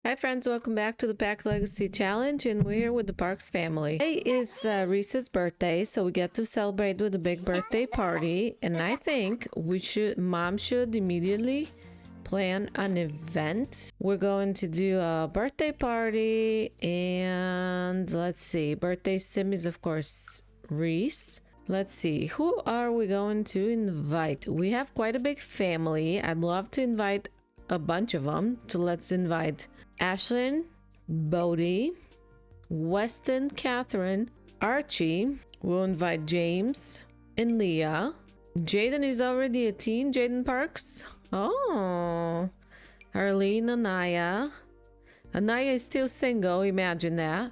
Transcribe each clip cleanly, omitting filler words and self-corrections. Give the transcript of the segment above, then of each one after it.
Hi friends, welcome back to the Pack Legacy Challenge, and we're here with the Parks family. Today it's Reese's birthday, so we get to celebrate with a big birthday party, and I think Mom should immediately plan an event. We're going to do a birthday party, and let's see, birthday sim is of course Reese. Let's see, who are we going to invite? We have quite a big family. I'd love to invite a bunch of them. So let's invite Ashlyn, Bodie, Weston, Catherine, Archie. We'll invite James and Leah. Jaden is already a teen. Jaden Parks. Oh, Arlene, Anaya. Anaya is still single. Imagine that.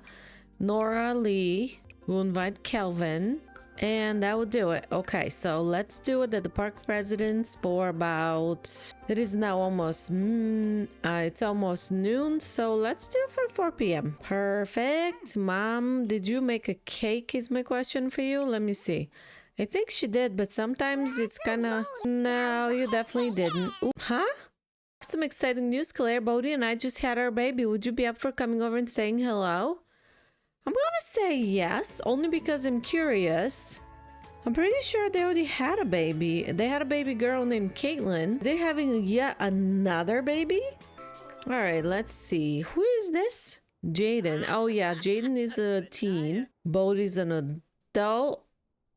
Nora, Lee. We'll invite Kelvin. And that will do it. Okay, so let's do it at the park residence for about... It is now almost... it's almost noon, so let's do it for 4 p.m. Perfect. Mom, did you make a cake is my question for you. Let me see. I think she did, but sometimes it's kind of... No, you definitely didn't. Ooh, huh? Some exciting news, Claire. Bodie and I just had our baby. Would you be up for coming over and saying hello? I'm gonna say yes, only because I'm curious. I'm pretty sure they already had a baby. They had a baby girl named Caitlin. They're having yet another baby? Alright, let's see. Who is this? Jaden. Oh yeah, Jaden is a teen. Bodie's an adult.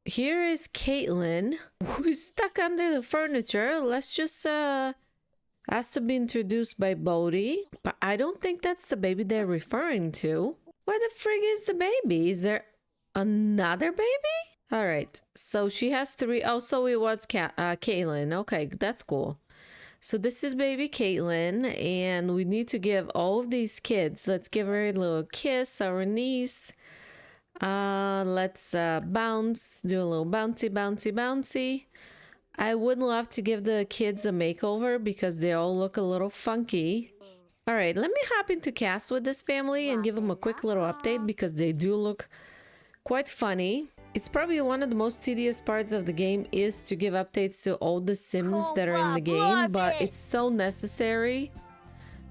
Here is Caitlin, who's stuck under the furniture. Let's just ask to be introduced by Bodie. But I don't think that's the baby they're referring to. Where the frig is the baby? Is there another baby? All right. So she has 3. Oh, so it was Caitlin. Okay, that's cool. So this is baby Caitlin, and we need to give all of these kids. Let's give her a little kiss, our niece. Let's bounce, do a little bouncy, bouncy, bouncy. I would love to give the kids a makeover because they all look a little funky. All right, let me hop into cast with this family and give them a quick little update because they do look quite funny. It's probably one of the most tedious parts of the game is to give updates to all the Sims that are in the game, but it's so necessary.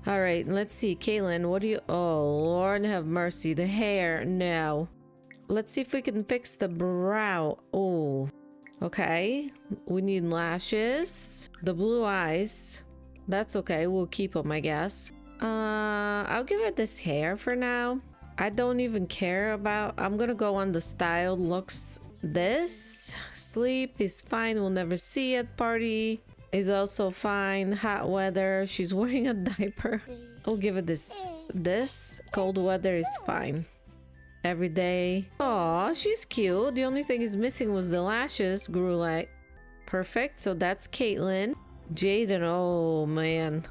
All right, let's see. Caitlin, what do you... Oh, Lord have mercy. The hair, no. Let's see if we can fix the brow. Oh, okay. We need lashes. The blue eyes. That's okay. We'll keep them, I guess. I'll give her this hair for now. I don't even care about... I'm gonna go on the styled looks. This sleep is fine. We'll never see it. Party is also fine. Hot weather. She's wearing a diaper. I'll give it this. This cold weather is fine. Every day. Aw, she's cute. The only thing is missing was the lashes. Grew like perfect. So that's Caitlin. Jaden, oh man.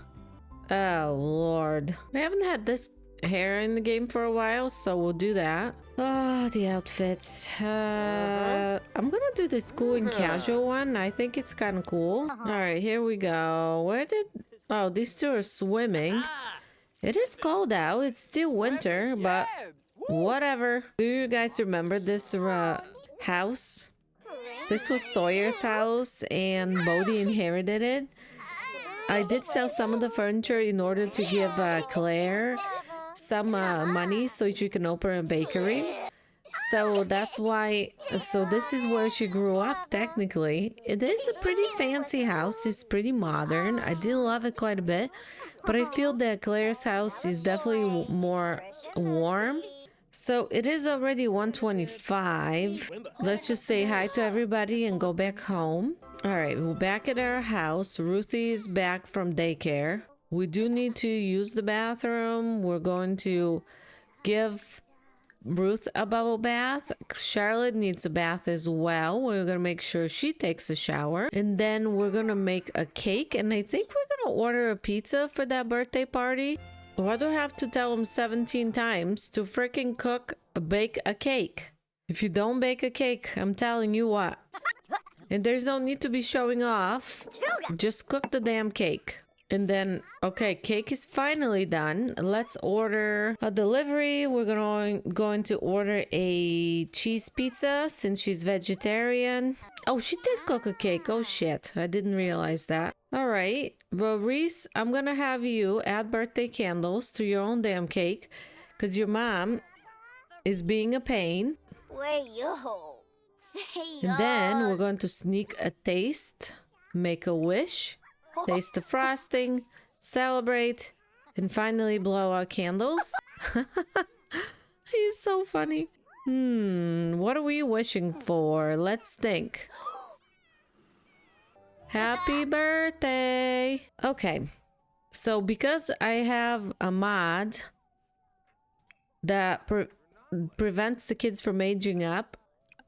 Oh Lord. We haven't had this hair in the game for a while, so we'll do that. Oh, the outfits. I'm gonna do the school and casual one. I think it's kind of cool. Alright, here we go. Where did... Oh, these two are swimming. It is cold out. It's still winter, but whatever. Do you guys remember this house? This was Sawyer's house, and Bodie inherited it. I did sell some of the furniture in order to give Claire some money so she can open a bakery. So that's why... So this is where she grew up, technically. It is a pretty fancy house. It's pretty modern. I did love it quite a bit. But I feel that Claire's house is definitely more warm. So it is already 1:25. Let's just say hi to everybody and go back home. All right, we're back at our house. Ruthie is back from daycare. We do need to use the bathroom. We're going to give Ruth a bubble bath. Charlotte needs a bath as well. We're going to make sure she takes a shower. And then we're going to make a cake. And I think we're going to order a pizza for that birthday party. Why do I have to tell them 17 times to freaking bake a cake? If you don't bake a cake, I'm telling you what. And there's no need to be showing off. Just cook the damn cake. And then, okay, cake is finally done. Let's order a delivery. We're going to order a cheese pizza since she's vegetarian. Oh, she did cook a cake. Oh, shit. I didn't realize that. All right. Well, Reese, I'm going to have you add birthday candles to your own damn cake because your mom is being a pain. And then we're going to sneak a taste, make a wish, taste the frosting, celebrate, and finally blow out candles. He's so funny. What are we wishing for? Let's think. Happy birthday! Okay, so because I have a mod that prevents the kids from aging up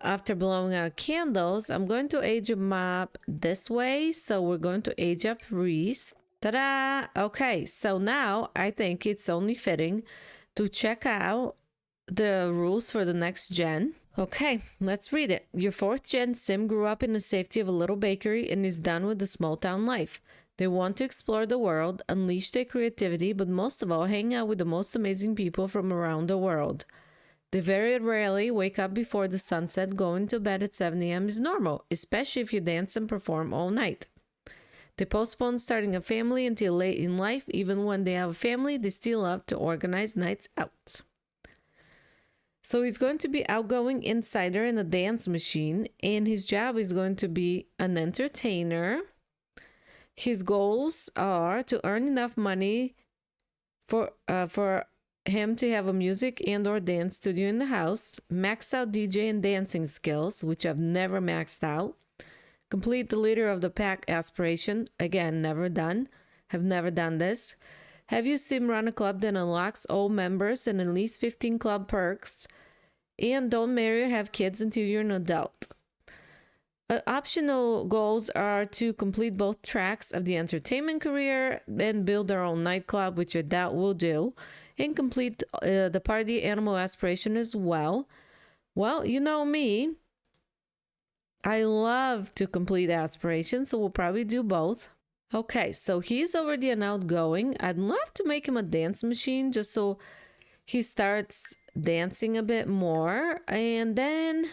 after blowing out candles, I'm going to age them up this way. So we're going to age up Reese. Ta-da! Okay, so now I think it's only fitting to check out the rules for the next gen. Okay, let's read it. Your 4th gen sim grew up in the safety of a little bakery and is done with the small town life. They want to explore the world, unleash their creativity, but most of all, hang out with the most amazing people from around the world. They very rarely wake up before the sunset. Going to bed at 7 a.m. is normal, especially if you dance and perform all night. They postpone starting a family until late in life. Even when they have a family, they still love to organize nights out. So he's going to be outgoing insider in a dance machine, and his job is going to be an entertainer. His goals are to earn enough money for him to have a music and or dance studio in the house, max out DJ and dancing skills, which I've never maxed out, complete the leader of the pack aspiration, again, never done, have never done this, have you sim run a club that unlocks all members and at least 15 club perks, and don't marry or have kids until you're an adult. Optional goals are to complete both tracks of the entertainment career and build their own nightclub, which I doubt will do, and complete the party animal aspiration as well. Well, you know me. I love to complete aspirations, so we'll probably do both. Okay, so he's already an outgoing. I'd love to make him a dance machine just so he starts dancing a bit more. And then,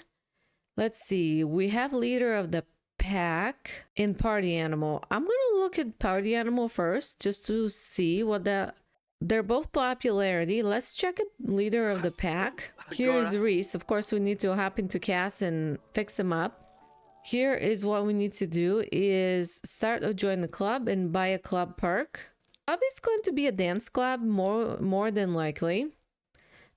let's see, we have leader of the pack in party animal. I'm going to look at party animal first just to see what they're both popularity. Let's check it. Leader of the pack. Here's Reese. Of course, we need to hop into Cass and fix him up. Here is what we need to do is start or join the club and buy a club perk. Club is going to be a dance club more than likely.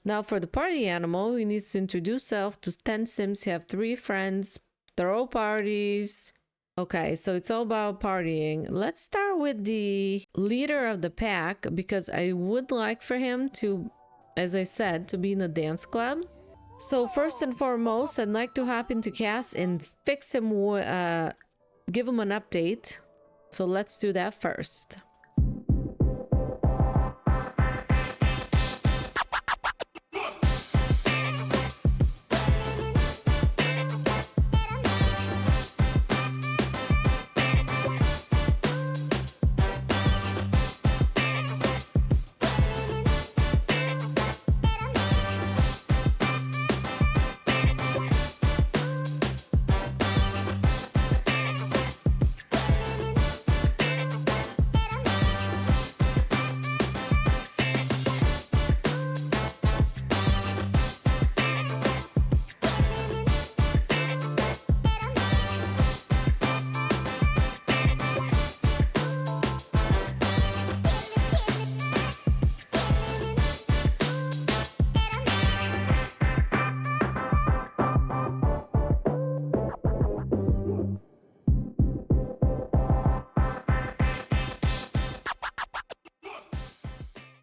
Now for the party animal, he needs to introduce self to 10 sims, have 3 friends, throw parties. Okay, so it's all about partying. Let's start with the leader of the pack because I would like for him to, as I said, to be in a dance club. So first and foremost, I'd like to hop into Cass and fix him, give him an update. So let's do that first.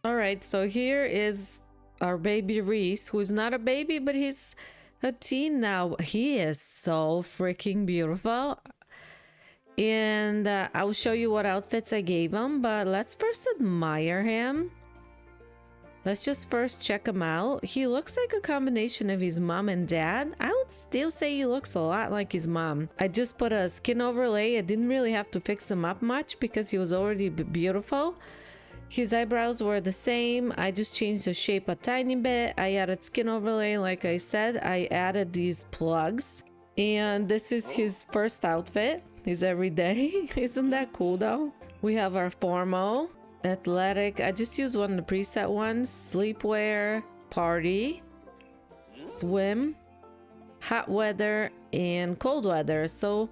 All right, so here is our baby Reese, who's not a baby, but he's a teen now. He is so freaking beautiful. And I will show you what outfits I gave him, but let's first admire him. Let's just first check him out. He looks like a combination of his mom and dad. I would still say he looks a lot like his mom. I just put a skin overlay. I didn't really have to fix him up much because he was already beautiful. His eyebrows were the same. I just changed the shape a tiny bit. I added skin overlay, like I said. I added these plugs. And this is his first outfit. His everyday. Isn't that cool though? We have our formal, athletic. I just used one of the preset ones. Sleepwear, party, swim, hot weather, and cold weather. So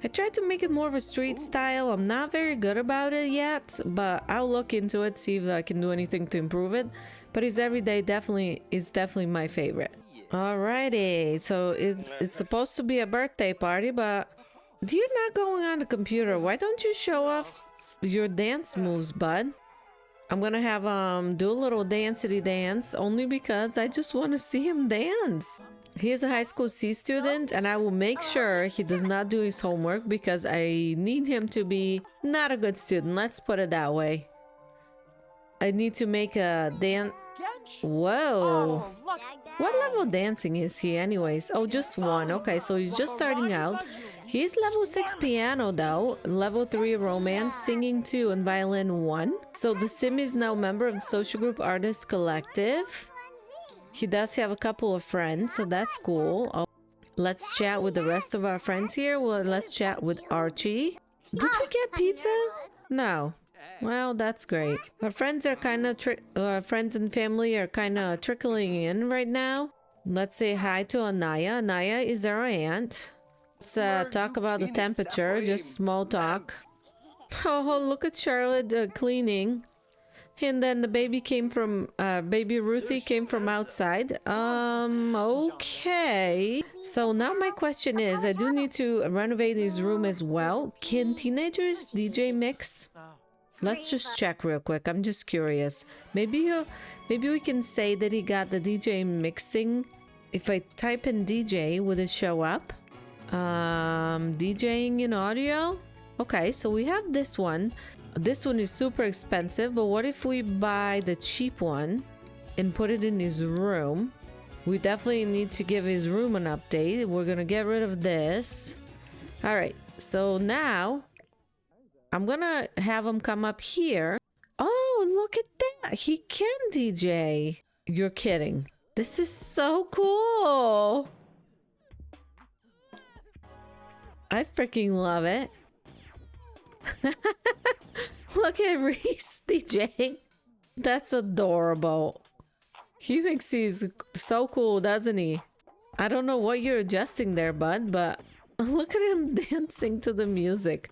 I tried to make it more of a street style. I'm not very good about it yet, but I'll look into it, see if I can do anything to improve it. But his everyday is definitely my favorite. Alrighty, so it's supposed to be a birthday party, but you're not going on the computer. Why don't you show off your dance moves, bud? I'm gonna have do a little dancity dance only because I just want to see him dance. He is a high school C student, and I will make sure he does not do his homework because I need him to be not a good student. Let's put it that way. I need to make a dance. Whoa. What level dancing is he anyways? Oh, just one. Okay, so he's just starting out. He's level 6 piano though, level 3 romance, singing 2, and violin 1. So the sim is now a member of the social group Artist Collective. He does have a couple of friends, so that's cool. Oh, let's chat with the rest of our friends here. Well, let's chat with Archie. Did we get pizza? No. Well, that's great. Our friends are kind of friends and family are kind of trickling in right now. Let's say hi to Anaya. Anaya is our aunt. Let's talk about the temperature, just small talk. Oh, look at Charlotte cleaning. And then the baby baby Ruthie came from outside. Okay. So now my question is, I do need to renovate his room as well. Can teenagers DJ mix? Let's just check real quick. I'm just curious. Maybe we can say that he got the DJ mixing. If I type in DJ, would it show up? DJing in audio? Okay, so we have this one. This one is super expensive, but what if we buy the cheap one and put it in his room? We definitely need to give his room an update. We're gonna get rid of this. All right, so now I'm gonna have him come up here. Oh, look at that. He can DJ. You're kidding. This is so cool. I freaking love it. Look at Reese DJing. That's adorable. He thinks he's so cool, doesn't he? I don't know what you're adjusting there, bud, but look at him dancing to the music.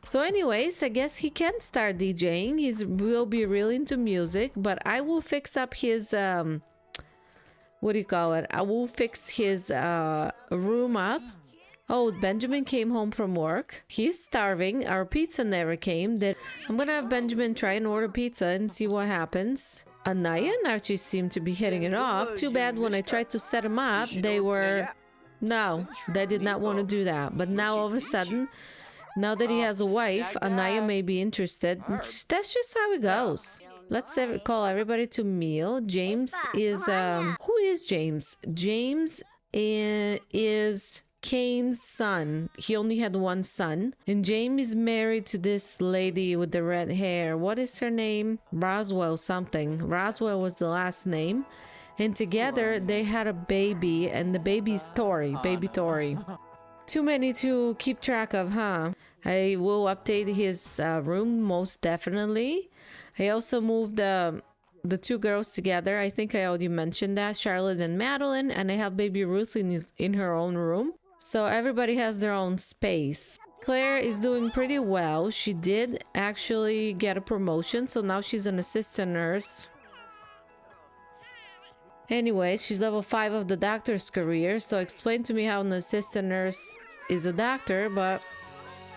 So anyways, I guess he can start DJing. He will be really into music, but I will fix up his, what do you call it? I will fix his room up. Oh, Benjamin came home from work. He's starving. Our pizza never came. I'm gonna have Benjamin try and order pizza and see what happens. Anaya and Archie seem to be hitting it off. Too bad when I tried to set them up, they were... No, they did not want to do that. But now all of a sudden, now that he has a wife, Anaya may be interested. That's just how it goes. Let's call everybody to meal. James is... who is James? James is Kane's son. He only had one son. And James is married to this lady with the red hair. What is her name? Roswell something. Roswell was the last name. And together they had a baby, and the baby's Tori. Baby Tori. Too many to keep track of, huh? I will update his room most definitely. I also moved the two girls together. I think I already mentioned that, Charlotte and Madeline, and I have baby Ruth in her own room. So everybody has their own space. Claire is doing pretty well. She did actually get a promotion, so now she's an assistant nurse. Anyway, she's level 5 of the doctor's career, so explain to me how an assistant nurse is a doctor, but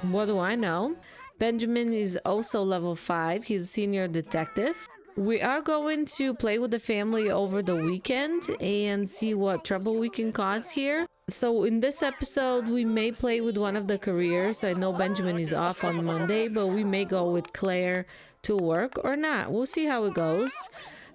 what do I know? Benjamin is also level 5. He's a senior detective. We are going to play with the family over the weekend and see what trouble we can cause here. So in this episode, we may play with one of the careers. I know Benjamin is off on Monday, but we may go with Claire to work or not. We'll see how it goes.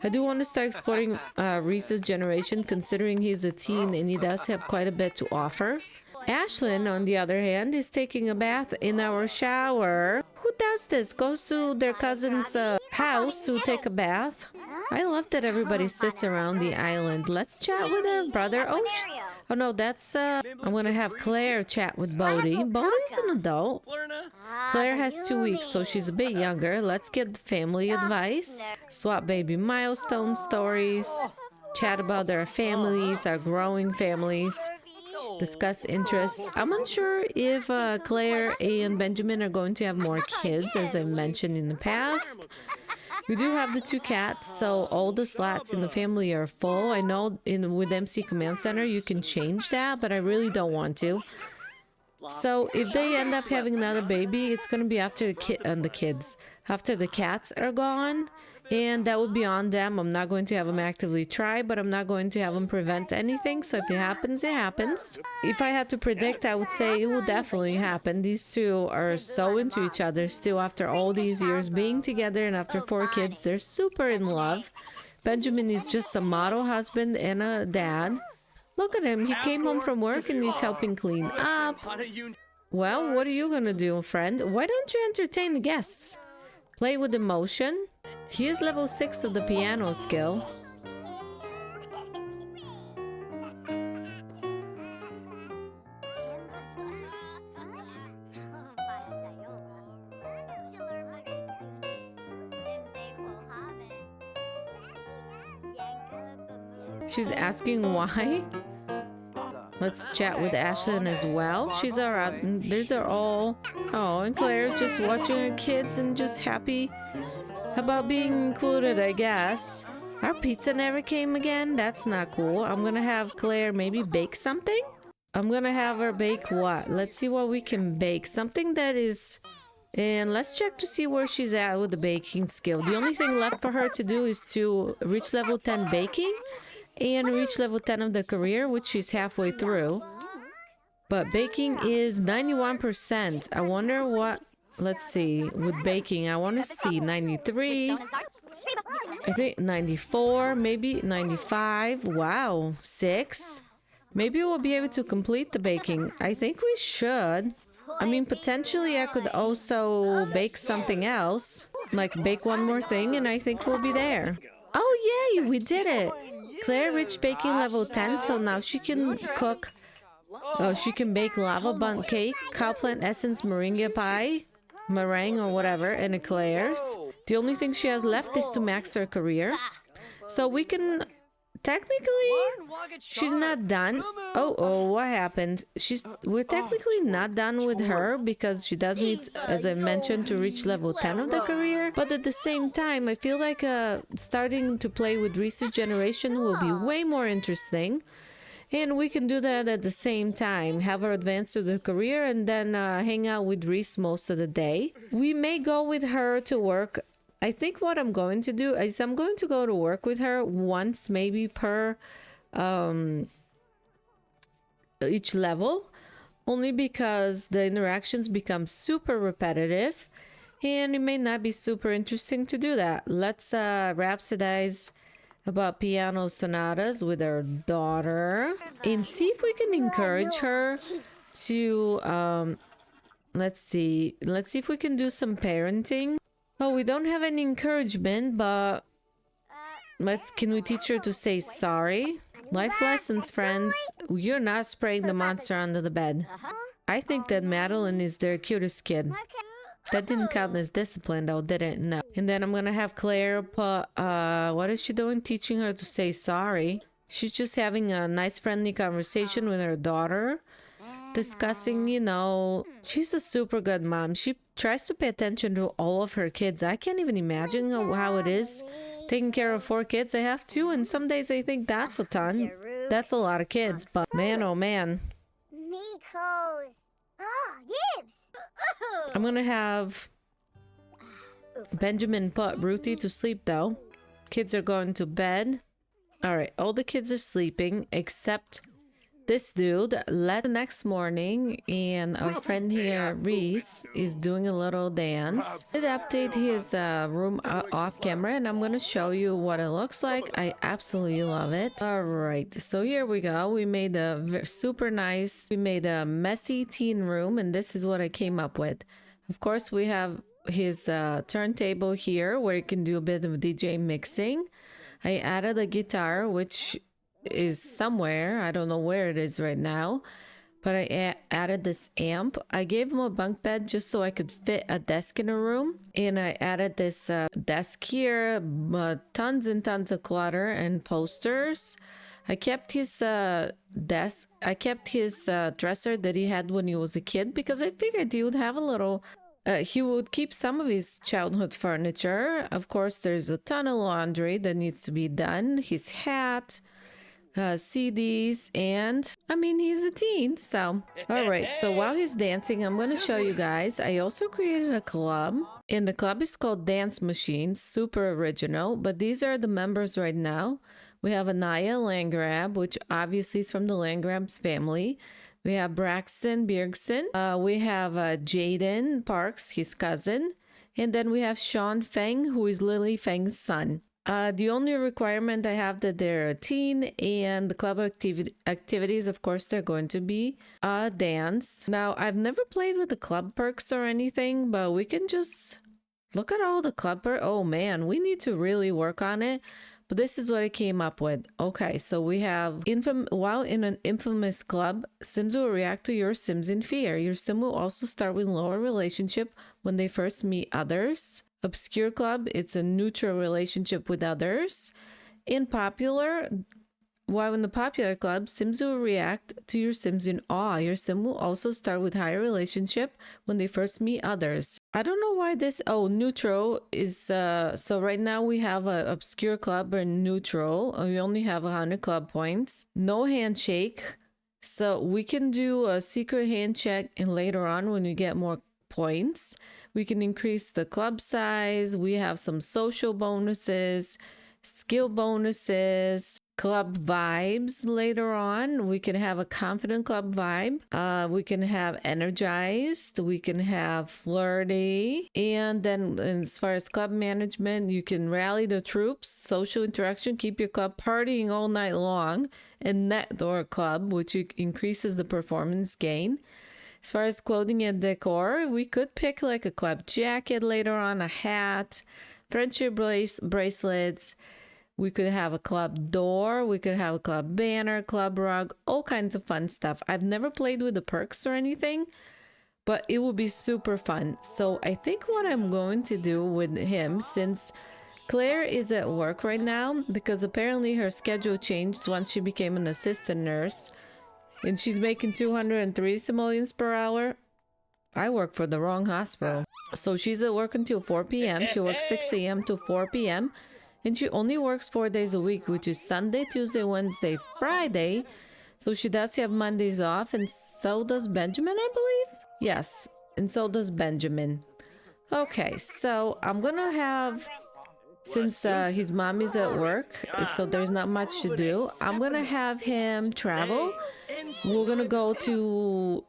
I do want to start exploring Reese's generation, considering he's a teen and he does have quite a bit to offer. Ashlyn, on the other hand, is taking a bath in our shower. Who does this? Goes to their cousin's house to take a bath? I love that everybody sits around the island. Let's chat with her brother. Oh no, that's I'm gonna have Claire chat with Bodhi. Bodhi's an adult. Claire has 2 weeks, so she's a bit younger. Let's get family advice. Swap baby milestone stories. Chat about their families, our growing families. Discuss interests. I'm unsure if Claire and Benjamin are going to have more kids, as I mentioned in the past. We do have the 2 cats, so all the slots in the family are full. I know with MC Command Center you can change that, but I really don't want to. So if they end up having another baby, it's going to be after the kids. After the cats are gone. And that would be on them. I'm not going to have them actively try, but I'm not going to have them prevent anything. So if it happens, it happens. If I had to predict, I would say it will definitely happen. These 2 are so into each other still after all these years being together, and after 4 kids, they're super in love. Benjamin is just a model husband and a dad. Look at him. He came home from work and he's helping clean up. Well, what are you gonna do, friend? Why don't you entertain the guests? Play with emotion. He is level 6 of the piano skill. She's asking why. Let's chat with Ashlyn as well. She's around. These are all. Oh, and Claire's just watching her kids and just happy about being included, I guess. Our pizza never came again. That's not cool. I'm gonna have Claire maybe bake something. I'm gonna have her bake what? Let's see what we can bake. Something that is... And let's check to see where she's at with the baking skill. The only thing left for her to do is to reach level 10 baking and reach level 10 of the career, which she's halfway through. But baking is 91%. I wonder what... Let's see. With baking, I want to see 93. I think 94, maybe 95. Wow, 6. Maybe we'll be able to complete the baking. I think we should. I mean, potentially I could also bake something else. Like bake one more thing and I think we'll be there. Oh yay, we did it! Claire reached baking level 10, so now she can cook. Oh, she can bake lava bun cake, cow plant essence meringue pie, meringue or whatever, and eclairs. The only thing she has left is to max her career. So we can... Technically, she's not done. Oh, what happened? We're technically not done with her because she does need, as I mentioned, to reach level 10 of the career. But at the same time, I feel like starting to play with Reese's generation will be way more interesting. And we can do that at the same time. Have her advance to the career and then hang out with Reese most of the day. We may go with her to work. I think what I'm going to do is I'm going to go to work with her once maybe per each level, only because the interactions become super repetitive and it may not be super interesting to do that. Let's rhapsodize about piano sonatas with our daughter and see if we can encourage her to let's see if we can do some parenting. Oh, we don't have any encouragement, but can we teach her to say sorry? Life lessons, friends. You're not spraying the monster under the bed. I think that Madeline is their cutest kid. That didn't count as discipline though, did it? No. And then I'm gonna have Claire put, what is she doing? Teaching her to say sorry. She's just having a nice friendly conversation with her daughter. Discussing, you know, she's a super good mom. She tries to pay attention to all of her kids. I can't even imagine how it is taking care of 4 kids. I have 2, and some days I think that's a ton. That's a lot of kids, but man, oh man. I'm gonna have Benjamin put Ruthie to sleep though. Kids are going to bed. All right, all the kids are sleeping except this dude left the next morning, and our friend here, Reese, is doing a little dance. I did update his room off camera, and I'm gonna show you what it looks like. I absolutely love it. All right, so here we go. We made a super nice, we made a messy teen room, and this is what I came up with. Of course, we have his turntable here where you can do a bit of DJ mixing. I added a guitar, which is somewhere. I don't know where it is right now, but I added this amp. I gave him a bunk bed just so I could fit a desk in a room, and I added this desk here, tons and tons of clutter and posters. I kept his desk, I kept his dresser that he had when he was a kid, because I figured he would have a little he would keep some of his childhood furniture. Of course, there's a ton of laundry that needs to be done. His hat, CDs, and I mean, he's a teen, so. All right, so while he's dancing, I'm going to show you guys. I also created a club, and the club is called Dance Machine. Super original, but these are the members right now. We have Anaya Landgrab, which obviously is from the Landgrab's family. We have Braxton Bjergsen. We have Jaden Parks, his cousin. And then we have Sean Feng, who is Lily Feng's son. The only requirement I have that they're a teen, and the club activities, of course, they're going to be a dance. Now, I've never played with the club perks or anything, but we can just look at all the club perks. Oh man, we need to really work on it. But this is what I came up with. Okay, so we have while in an infamous club, Sims will react to your Sims in fear. Your Sim will also start with lower relationship when they first meet others. Obscure club, it's a neutral relationship with others. In popular, while in the popular club, Sims will react to your Sims in awe. Your Sim will also start with higher relationship when they first meet others. I don't know why this, neutral is, so right now we have a obscure club or neutral. We only have 100 club points. No handshake. So we can do a secret handshake, and later on when we get more points, we can increase the club size. We have some social bonuses, skill bonuses, club vibes later on. We can have a confident club vibe. We can have energized. We can have flirty. And then as far as club management, you can rally the troops, social interaction, keep your club partying all night long, and net door club, which increases the performance gain. As far as clothing and decor, we could pick like a club jacket later on, a hat, friendship bracelets. We could have a club door, we could have a club banner, club rug, all kinds of fun stuff. I've never played with the perks or anything, but it will be super fun. So I think what I'm going to do with him, since Claire is at work right now, because apparently her schedule changed once she became an assistant nurse, and she's making 203 simoleons per hour. I work for the wrong hospital. So she's at work until 4 p.m. She works 6 a.m. to 4 p.m. And she only works 4 days a week, which is Sunday, Tuesday, Wednesday, Friday. So she does have Mondays off, and so does Benjamin, I believe. Yes, and so does Benjamin. Okay, so I'm gonna have, since his mom is at work, so there's not much to do, I'm gonna have him travel. We're gonna go to,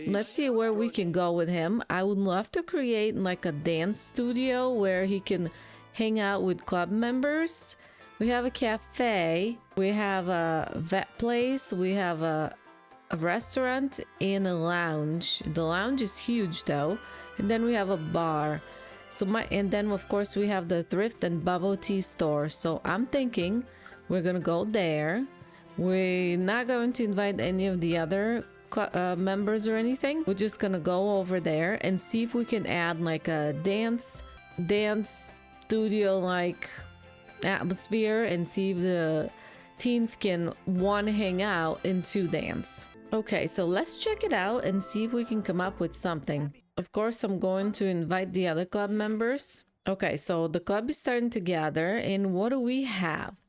let's see where we can go with him. I would love to create like a dance studio where he can hang out with club members. We have a cafe, we have a vet place, we have a restaurant, and a lounge. The lounge is huge though, and then we have a bar. And then of course we have the thrift and bubble tea store. So I'm thinking we're gonna go there. We're not going to invite any of the other members or anything. We're just gonna go over there and see if we can add like a dance studio like atmosphere, and see if the teens can one hang out and two dance. Okay, so let's check it out and see if we can come up with something. Of course, I'm going to invite the other club members. Okay, so the club is starting to gather, and what do we have?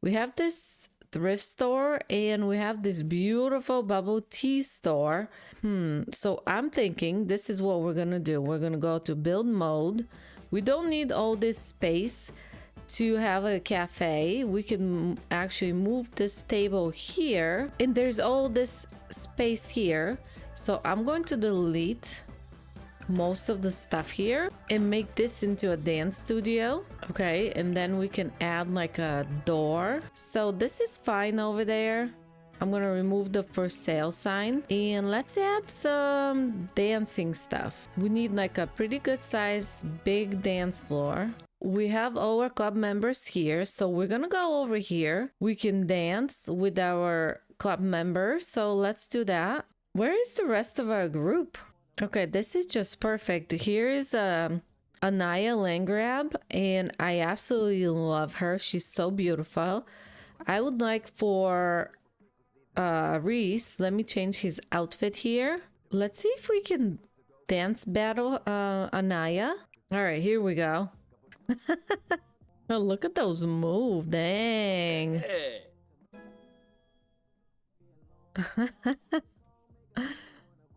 We have this thrift store, and we have this beautiful bubble tea store. So I'm thinking this is what we're gonna do. We're gonna go to build mode. We don't need all this space to have a cafe. We can actually move this table here, and there's all this space here. So I'm going to delete most of the stuff here and make this into a dance studio. Okay, and then we can add like a door. So this is fine over there. I'm gonna remove the for sale sign and let's add some dancing stuff. We need like a pretty good size big dance floor. We have all our club members here, so we're gonna go over here. We can dance with our club members, so let's do that. Where is the rest of our group? Okay, this is just perfect. Here is Anaya Langrab, and I absolutely love her. She's so beautiful. I would like for Reese, let me change his outfit here. Let's see if we can dance battle Anaya. All right, here we go. Oh, look at those moves. Dang. Hey.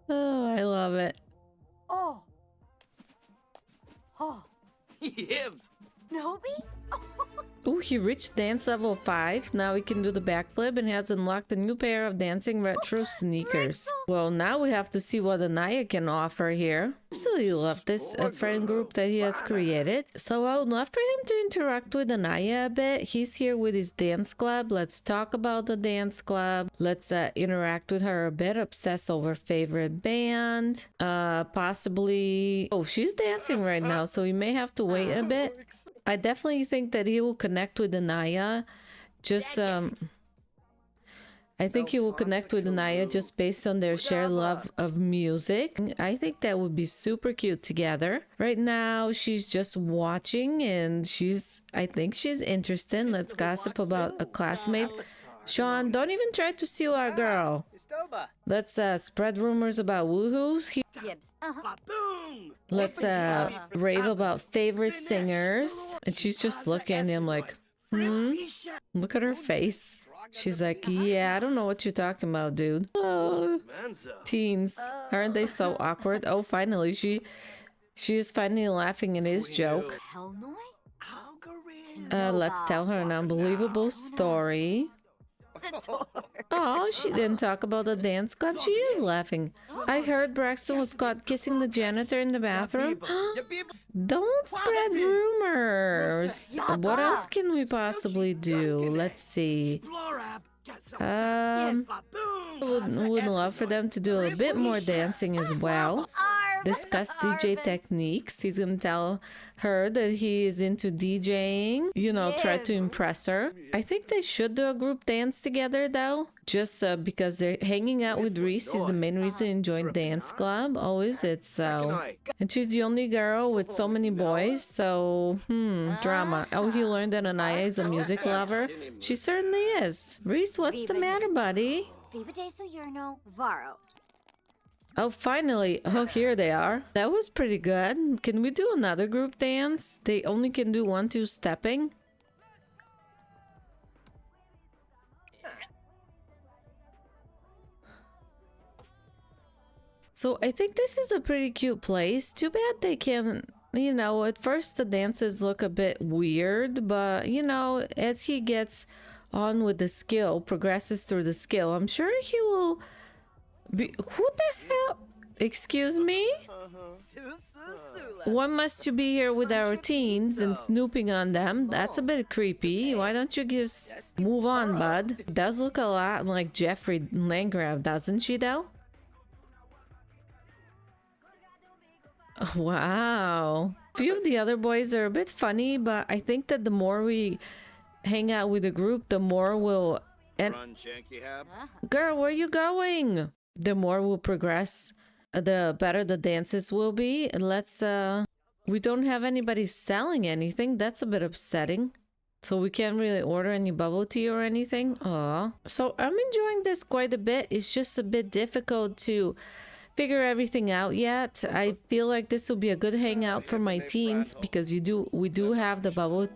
Oh, I love it. Oh. Oh. Yibs. Nobi? Oh, he reached dance level 5. Now he can do the backflip and has unlocked a new pair of dancing retro sneakers. Well, now we have to see what Anaya can offer here. Absolutely love this friend group that he has created. So I would love for him to interact with Anaya a bit. He's here with his dance club. Let's talk about the dance club. Let's interact with her a bit. Obsess over favorite band. Possibly... Oh, she's dancing right now, so we may have to wait a bit. I definitely think that he will connect with Anaya. Just, I think he will connect with Anaya just based on their shared love of music. I think that would be super cute together. Right now, she's just watching and I think she's interested. Let's gossip about a classmate. Sean, don't even try to steal our girl. Let's spread rumors about woohoos. Yibs. Let's rave about favorite singers. And she's just looking at him like, Look at her face. She's like, yeah, I don't know what you're talking about, dude. Oh, teens. Aren't they so awkward? Oh, finally, she is finally laughing at his joke. Let's tell her an unbelievable story. Oh, she didn't talk about the dance club. She is laughing. I heard Braxton was caught kissing the janitor in the bathroom. Don't spread rumors. What else can we possibly do? Let's see. Would love for them to do a bit more dancing as well. Discuss DJ techniques. He's gonna tell her that he is into DJing. You know, try to impress her. I think they should do a group dance together though. Just because they're hanging out with Reese is the main reason he joined dance club. Always it's so. And she's the only girl with so many boys. So, drama. Oh, he learned that Anaya is a music lover. She certainly is. Reese, what's the matter, buddy? Oh, finally. Oh, here they are. That was pretty good. Can we do another group dance? They only can do 1-2 stepping. So I think this is a pretty cute place. Too bad they can't, you know, at first the dances look a bit weird, but, you know, as he gets on with the skill, progresses through the skill, I'm sure he will... Who the hell? Excuse me? Why must you be here with our teens and snooping on them? That's a bit creepy. Why don't you just move on, bud? It does look a lot like Jeffrey Landgraf, doesn't she, though? Wow. A few of the other boys are a bit funny, but I think that the more we hang out with the group, the more we'll... And girl, where are you going? The more we'll progress, the better the dances will be. Let's, we don't have anybody selling anything. That's a bit upsetting. So we can't really order any bubble tea or anything. Aw. So I'm enjoying this quite a bit. It's just a bit difficult to figure everything out yet. I feel like this will be a good hangout for my teens because we do have the bubble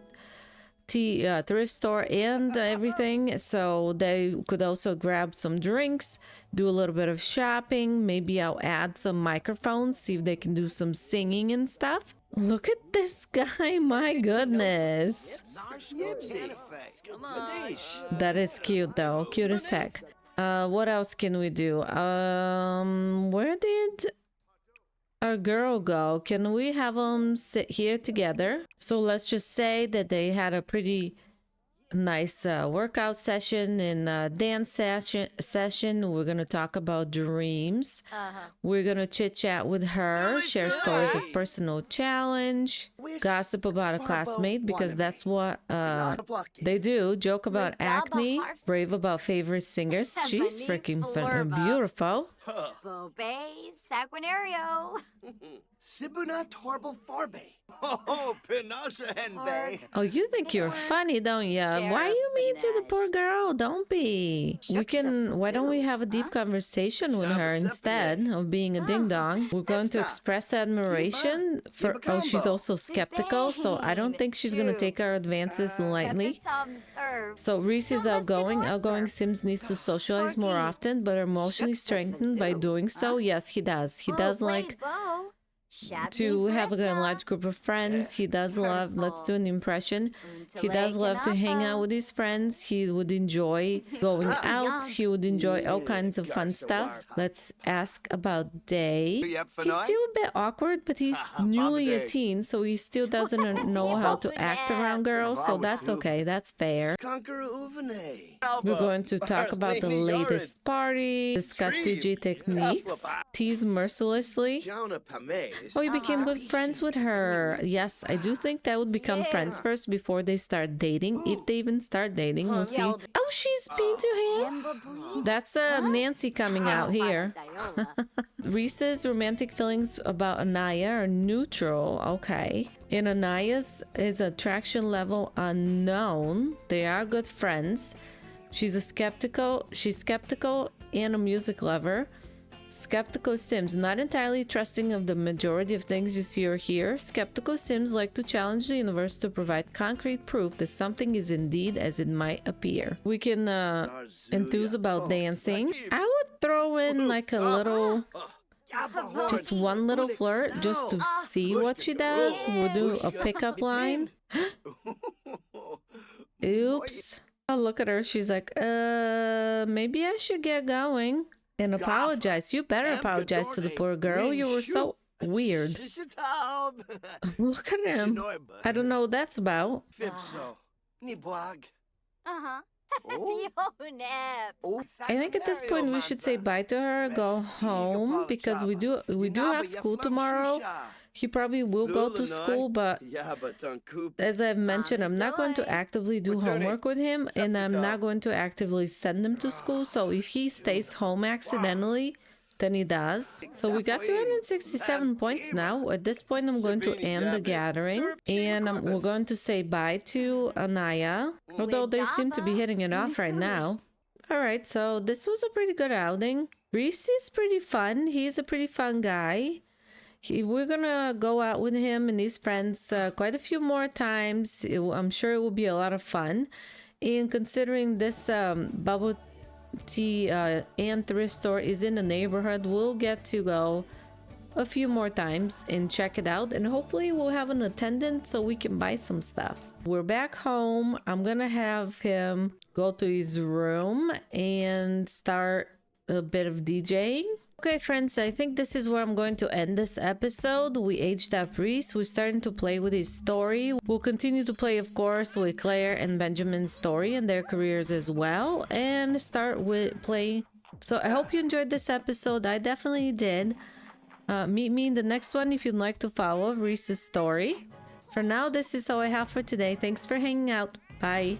tea thrift store and everything, so they could also grab some drinks, do a little bit of shopping. Maybe I'll add some microphones, see if they can do some singing and stuff. Look at this guy, my goodness. That is cute though, cute as heck. What else can we do? Where did our girl go? Can we have them sit here together? So let's just say that they had a pretty nice workout session and dance session. We're gonna talk about dreams. We're gonna chit chat with her, share stories of personal challenge, gossip about a classmate because that's what they do, joke about acne, rave about favorite singers. She's freaking beautiful. Bobe Sanguinario. Sibuna Torble Forbe. Oh, Pinosa Henbe. Oh, you think you're funny, don't ya? Why you mean to the poor girl? Don't be. Why don't we have a deep conversation with her instead of being a ding-dong? We're going to express admiration for... Oh, she's also skeptical, so I don't think she's going to take our advances lightly. So Reese is outgoing. Outgoing Sims needs to socialize more often, but emotionally strengthened by doing so. Yes, he does. He does like... to have a large group of friends. He does love, let's do an impression. He does love to hang out with his friends. He would enjoy going out. He would enjoy all kinds of fun stuff. Let's ask about Day. He's still a bit awkward, but he's newly a teen, so he still doesn't know how to act around girls, so that's okay. That's fair. We're going to talk about the latest party, discuss DJ techniques, tease mercilessly. Oh, you became good friends with her. Yes, I do think that would become friends first before they start dating. If they even start dating, we'll see. Oh, she's mean to him. That's Nancy coming out here. Reese's romantic feelings about Anaya are neutral. Okay. In Anaya's is attraction level unknown. They are good friends. She's skeptical and a music lover. Skeptical Sims, not entirely trusting of the majority of things you see or hear. Skeptical Sims like to challenge the universe to provide concrete proof that something is indeed as it might appear. We can enthuse about dancing. I would throw in like a little, just one little flirt just to see what she does. We'll do a pickup line. Oops. Oh, look at her. She's like, maybe I should get going. And apologize. You better apologize to the poor girl. You were so weird. Look at him. I don't know what that's about. I think at this point we should say bye to her, go home, because we do have school tomorrow. He probably will go to school, but as I've mentioned, I'm not going to actively do homework with him, and I'm not going to actively send him to school. So if he stays home accidentally, then he does. So we got 267 points now. At this point, I'm going to end the gathering, and we're going to say bye to Anaya, although they seem to be hitting it off right now. All right, so this was a pretty good outing. Reese is pretty fun. He's a pretty fun guy. We're gonna go out with him and his friends quite a few more times. I'm sure it will be a lot of fun. And considering this bubble tea and thrift store is in the neighborhood, we'll get to go a few more times and check it out. And hopefully we'll have an attendant so we can buy some stuff. We're back home. I'm gonna have him go to his room and start a bit of DJing. Okay, friends, I think this is where I'm going to end this episode. We aged up Reese. We're starting to play with his story. We'll continue to play, of course, with Claire and Benjamin's story and their careers as well, and start with playing. So I hope you enjoyed this episode. I definitely did. Meet me in the next one if you'd like to follow Reese's story. For now, this is all I have for today. Thanks for hanging out. Bye.